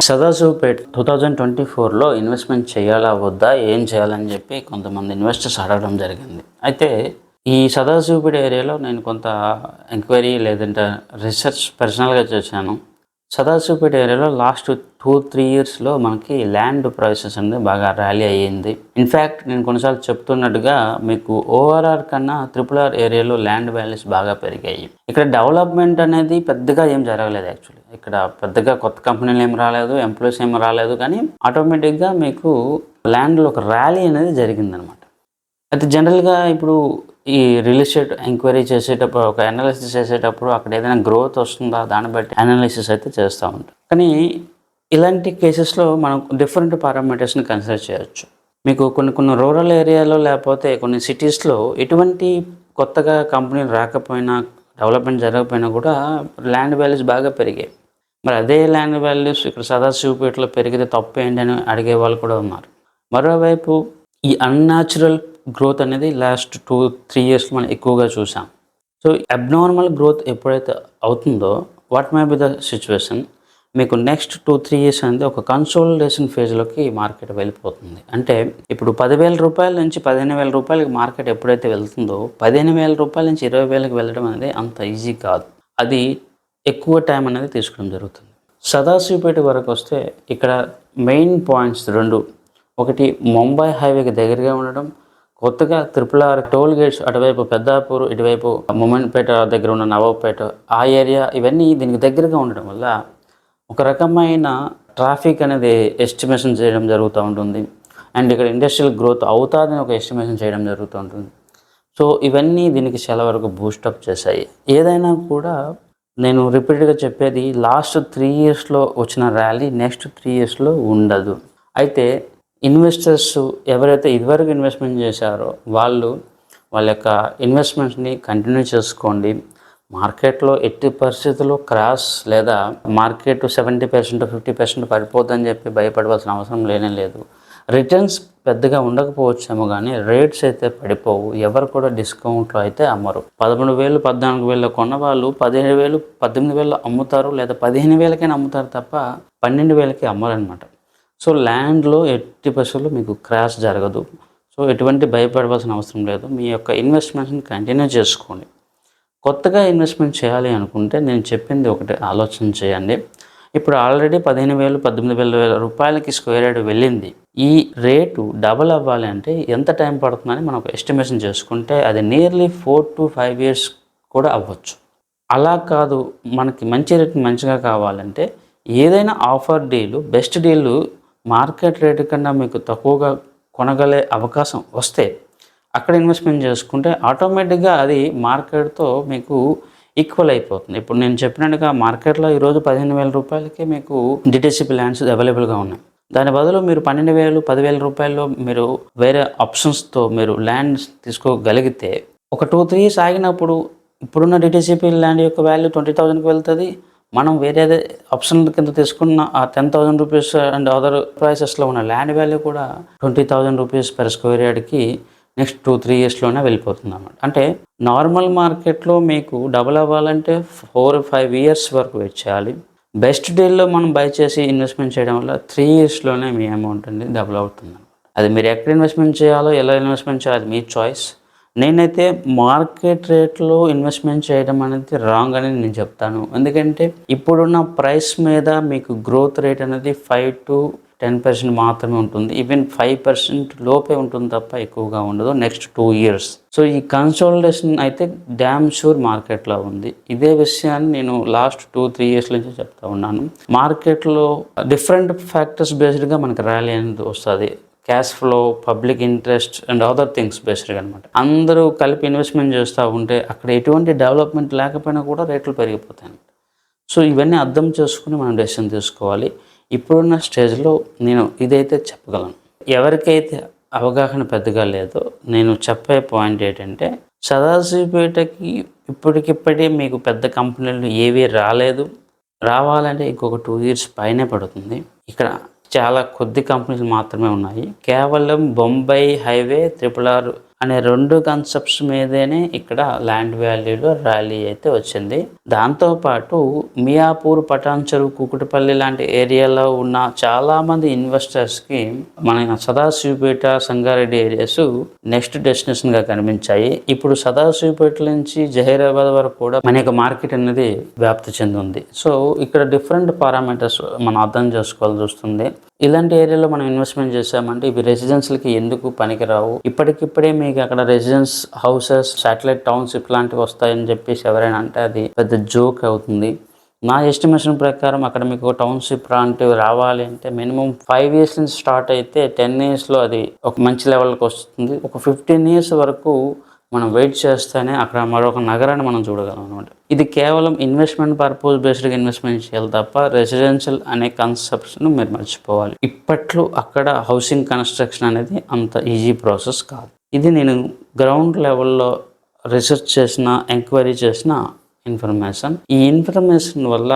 Sadasivpet 2024లో investment చేయాలా వద్దా, ఏం చేయాలని చెప్పి కొంతమంది ఇన్వెస్టర్స్ అడగడం జరిగింది. అయితే ఈ సదాశివపేట ఏరియాలో నేను కొంత ఎంక్వైరీ లేదంటే రీసెర్చ్ పర్సనల్గా చేశాను. సదాశివపేట ఏరియాలో లాస్ట్ 2-3 ఇయర్స్లో మనకి ల్యాండ్ ప్రైసెస్ అనేది బాగా ర్యాలీ అయ్యింది. ఇన్ఫ్యాక్ట్ నేను కొన్నిసార్లు చెప్తున్నట్టుగా మీకు ఓఆర్ఆర్ కన్నా RRR ఏరియాలో ల్యాండ్ వాల్యూస్ బాగా పెరిగాయి. ఇక్కడ డెవలప్మెంట్ అనేది పెద్దగా ఏం జరగలేదు. యాక్చువల్లీ ఇక్కడ పెద్దగా కొత్త కంపెనీలు ఏం రాలేదు, ఎంప్లాయీస్ ఏం రాలేదు, కానీ ఆటోమేటిక్గా మీకు ల్యాండ్లో ఒక ర్యాలీ అనేది జరిగిందనమాట. అయితే జనరల్గా ఇప్పుడు ఈ రియల్ ఎస్టేట్ ఎంక్వైరీ చేసేటప్పుడు, ఒక అనాలిసిస్ చేసేటప్పుడు అక్కడ ఏదైనా గ్రోత్ వస్తుందా దాన్ని బట్టి అనాలిసిస్ అయితే చేస్తూ ఉంటాం. కానీ ఇలాంటి కేసెస్లో మనం డిఫరెంట్ పారామీటర్స్ని కన్సిడర్ చేయొచ్చు. మీకు కొన్ని రూరల్ ఏరియాలో లేకపోతే కొన్ని సిటీస్లో ఎటువంటి కొత్తగా కంపెనీలు రాకపోయినా, డెవలప్మెంట్ జరగకపోయినా కూడా ల్యాండ్ వాల్యూస్ బాగా పెరిగాయి. మరి అదే ల్యాండ్ వాల్యూస్ ఇక్కడ సదాశివపేటలో పెరిగితే తప్పు ఏంటని అడిగే వాళ్ళు కూడా ఉన్నారు. మరోవైపు ఈ అన్యాచురల్ గ్రోత్ అనేది లాస్ట్ 2-3 ఇయర్స్లో మనం ఎక్కువగా చూసాం. సో అబ్నార్మల్ గ్రోత్ ఎప్పుడైతే అవుతుందో what may be the situation, మీకు నెక్స్ట్ 2-3 ఇయర్స్ అనేది ఒక కన్సోలిడేషన్ ఫేజ్లోకి మార్కెట్ వెళ్ళిపోతుంది. అంటే ఇప్పుడు 10,000 రూపాయల నుంచి 15,000 రూపాయలకి మార్కెట్ ఎప్పుడైతే వెళ్తుందో 15,000 రూపాయల నుంచి 20,000కి వెళ్ళడం అనేది అంత ఈజీ కాదు. అది ఎక్కువ టైం అనేది తీసుకోవడం జరుగుతుంది. సదాశివపేట వరకు వస్తే ఇక్కడ మెయిన్ పాయింట్స్ 2. ఒకటి, ముంబై హైవేకి దగ్గరగా ఉండడం, కొత్తగా RRR టోల్ గేట్స్ అటువైపు పెద్దాపూర్, ఇటువైపు మొమన్పేట దగ్గర ఉన్న నవాబ్పేట ఆ ఏరియా, ఇవన్నీ దీనికి దగ్గరగా ఉండడం వల్ల ఒక రకమైన ట్రాఫిక్ అనేది ఎస్టిమేషన్ చేయడం జరుగుతూ ఉంటుంది. అండ్ ఇక్కడ ఇండస్ట్రియల్ గ్రోత్ అవుతుందని ఒక ఎస్టిమేషన్ చేయడం జరుగుతూ ఉంటుంది. సో ఇవన్నీ దీనికి చాలా వరకు బూస్టప్ చేశాయి. ఏదైనా కూడా నేను రిపీటెడ్గా చెప్పేది, లాస్ట్ 3 ఇయర్స్లో వచ్చిన ర్యాలీ నెక్స్ట్ 3 ఇయర్స్లో ఉండదు. అయితే ఇన్వెస్టర్స్ ఎవరైతే ఇదివరకు ఇన్వెస్ట్మెంట్ చేశారో వాళ్ళ యొక్క ఇన్వెస్ట్మెంట్ని కంటిన్యూ చేసుకోండి. మార్కెట్లో ఎట్టి పరిస్థితుల్లో క్రాష్ లేదా మార్కెట్ 70% 50% పడిపోద్దని చెప్పి భయపడవలసిన అవసరం లేదు. రిటర్న్స్ పెద్దగా ఉండకపోవచ్చేమో కానీ రేట్స్ అయితే పడిపోవు. ఎవరు కూడా డిస్కౌంట్లో అయితే అమ్మరు. 13,000 14,000 కొన్న వాళ్ళు 17,000 18,000 అమ్ముతారు, లేదా 15,000కైనా అమ్ముతారు తప్ప 12,000కి అమ్మరనమాట. సో ల్యాండ్లో ఎట్టి పరిస్థితుల్లో మీకు క్రాష్ జరగదు. సో ఎటువంటి భయపడవలసిన అవసరం లేదు. మీ యొక్క ఇన్వెస్ట్మెంట్ని కంటిన్యూ చేసుకోండి. కొత్తగా ఇన్వెస్ట్మెంట్ చేయాలి అనుకుంటే నేను చెప్పింది ఒకటి ఆలోచన చేయండి. ఇప్పుడు ఆల్రెడీ 15,000 18,000 రూపాయలకి స్క్వేర్ యార్డ్ వెళ్ళింది. ఈ రేటు డబల్ అవ్వాలి అంటే ఎంత టైం పడుతుందని మనం ఒక ఎస్టిమేషన్ చేసుకుంటే అది నియర్లీ 4-5 ఇయర్స్ కూడా అవ్వచ్చు. అలా కాదు, మనకి మంచి రేట్ మంచిగా కావాలంటే ఏదైనా offer deal, best deal market rate కన్నా మీకు తక్కువగా కొనగలే అవకాశం వస్తే అక్కడ ఇన్వెస్ట్మెంట్ చేసుకుంటే ఆటోమేటిక్గా అది మార్కెట్తో మీకు ఈక్వల్ అయిపోతుంది. ఇప్పుడు నేను చెప్పినట్టుగా మార్కెట్లో ఈరోజు 15,000 రూపాయలకి మీకు డిటిసిపి ల్యాండ్స్ అవైలబుల్గా ఉన్నాయి. దాని బదులు మీరు 12,000 10,000 రూపాయల్లో మీరు వేరే ఆప్షన్స్తో మీరు ల్యాండ్స్ తీసుకోగలిగితే ఒక 2-3 ఇయర్స్ ఆగినప్పుడు ఇప్పుడున్న డిటిసిపి ల్యాండ్ యొక్క వాల్యూ 20,000కి వెళ్తుంది. మనం వేరే ఆప్షన్ కింద తీసుకున్న ఆ 10,000 రూపీస్ అండ్ అదర్ ప్రైసెస్లో ఉన్న ల్యాండ్ వాల్యూ కూడా 20,000 రూపీస్ పర్ స్క్వేర్ యార్డ్కి నెక్స్ట్ 2-3 ఇయర్స్లోనే వెళ్ళిపోతుంది అన్నమాట. అంటే నార్మల్ మార్కెట్లో మీకు డబుల్ అవ్వాలంటే 4-5 ఇయర్స్ వరకు వెయిట్ చేయాలి. బెస్ట్ డీల్లో మనం బై చేసి ఇన్వెస్ట్మెంట్ చేయడం వల్ల 3 ఇయర్స్లోనే మీ అమౌంట్ అనేది డబుల్ అవుతుంది. అది మీరు ఎక్కడ ఇన్వెస్ట్మెంట్ చేయాలో, ఎలా ఇన్వెస్ట్మెంట్ చేయాలి మీ చాయిస్. నేనైతే మార్కెట్ రేట్లో ఇన్వెస్ట్మెంట్ చేయడం అనేది రాంగ్ అని నేను చెప్తాను. ఎందుకంటే ఇప్పుడున్న ప్రైస్ మీద మీకు గ్రోత్ రేట్ అనేది 5-10% మాత్రమే ఉంటుంది. ఈవెన్ 5% లోపే ఉంటుంది తప్ప ఎక్కువగా ఉండదు నెక్స్ట్ 2 ఇయర్స్. సో ఈ కన్సోలిడేషన్ అయితే డ్యామ్ షూర్ మార్కెట్లో ఉంది. ఇదే విషయాన్ని నేను లాస్ట్ 2-3 ఇయర్స్ నుంచి చెప్తా ఉన్నాను. మార్కెట్లో డిఫరెంట్ ఫ్యాక్టర్స్ బేస్డ్గా మనకు ర్యాలీ అనేది వస్తుంది. Cash flow, public interest and other things బేస్డ్గా అనమాట. అందరూ కలిపి ఇన్వెస్ట్మెంట్ చేస్తూ ఉంటే అక్కడ ఎటువంటి డెవలప్మెంట్ లేకపోయినా కూడా రేట్లు పెరిగిపోతాయి. సో ఇవన్నీ అర్థం చేసుకుని మనం డెసిషన్ తీసుకోవాలి. ఇప్పుడున్న స్టేజ్లో నేను ఇదైతే చెప్పగలను. ఎవరికైతే అవగాహన పెద్దగా లేదో నేను చెప్పే పాయింట్ ఏంటంటే, సదాశివపేటకి ఇప్పటికిప్పుడే మీకు పెద్ద కంపెనీలు ఏవీ రాలేదు. రావాలంటే ఇంకొక 2 ఇయర్స్ పైనే పడుతుంది. ఇక్కడ చాలా కొద్ది కంపెనీలు మాత్రమే ఉన్నాయి. కేవలం బొంబాయి హైవే, RRR అనే 2 కాన్సెప్ట్స్ మీదనే ఇక్కడ ల్యాండ్ వాల్యూలో ర్యాలీ అయితే వచ్చింది. దాంతోపాటు మియాపూర్, పటాన్ చెరువు, కూకట్పల్లి లాంటి ఏరియాలో ఉన్న చాలామంది ఇన్వెస్టర్స్కి మన సదాశివపేట, సంగారెడ్డి ఏరియాస్ నెక్స్ట్ డెస్టినేషన్గా కనిపించాయి. ఇప్పుడు సదాశివపేట నుంచి జహీరాబాద్ వరకు కూడా మన యొక్క మార్కెట్ అనేది వ్యాప్తి చెందింది. సో ఇక్కడ డిఫరెంట్ పారామీటర్స్ మనం అర్థం చేసుకోవాల్సి వస్తుంది. ఇలాంటి ఏరియాలో మనం ఇన్వెస్ట్మెంట్ చేసామంటే ఇవి రెసిడెన్స్లకి ఎందుకు పనికిరావు, ఇప్పటికిప్పుడే మీకు అక్కడ రెసిడెన్స్ హౌసెస్, శాటిలైట్ టౌన్షిప్ లాంటివి వస్తాయని చెప్పేసి ఎవరైనా అంటే అది పెద్ద జోక్ అవుతుంది. నా ఎస్టిమేషన్ ప్రకారం అక్కడ మీకు టౌన్షిప్ లాంటివి రావాలి అంటే మినిమం 5 years నుంచి స్టార్ట్ అయితే 10 yearsలో అది ఒక మంచి లెవెల్కి వస్తుంది. ఒక 15 years వరకు మనం వెయిట్ చేస్తేనే అక్కడ మరొక నగరాన్ని మనం చూడగలం అనమాట. ఇది కేవలం ఇన్వెస్ట్మెంట్ పర్పస్ బేస్డ్గా ఇన్వెస్ట్మెంట్ చేయాలి తప్ప రెసిడెన్షియల్ అనే కాన్సెప్ట్స్ను మీరు మర్చిపోవాలి. ఇప్పట్లో అక్కడ హౌసింగ్ కన్స్ట్రక్షన్ అనేది అంత ఈజీ ప్రాసెస్ కాదు. ఇది నేను గ్రౌండ్ లెవెల్లో రీసెర్చ్ చేసిన, ఎంక్వైరీ చేసిన ఇన్ఫర్మేషన్. ఈ ఇన్ఫర్మేషన్ వల్ల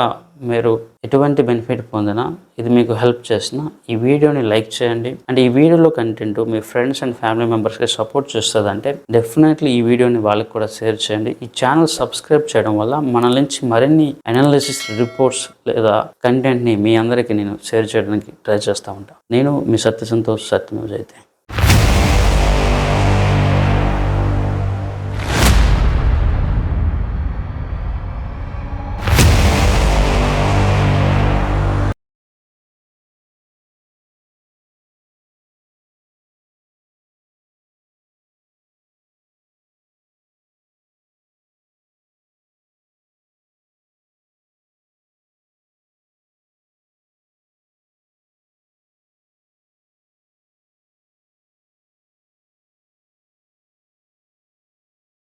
మీరు ఎటువంటి బెనిఫిట్ పొందినా, ఇది మీకు హెల్ప్ చేసిన ఈ వీడియోని లైక్ చేయండి. అండ్ ఈ వీడియోలో content me friends and family మెంబర్స్కి సపోర్ట్ చేస్తుందంటే డెఫినెట్లీ ఈ వీడియోని వాళ్ళకి కూడా షేర్ చేయండి. ఈ ఛానల్ సబ్స్క్రైబ్ చేయడం వల్ల మన నుంచి మరిన్ని అనాలిసిస్ రిపోర్ట్స్ లేదా కంటెంట్ని మీ అందరికీ నేను షేర్ చేయడానికి ట్రై చేస్తూ ఉంటాను. నేను మీ సత్య సంతోష్, సత్యమేవ జయతే.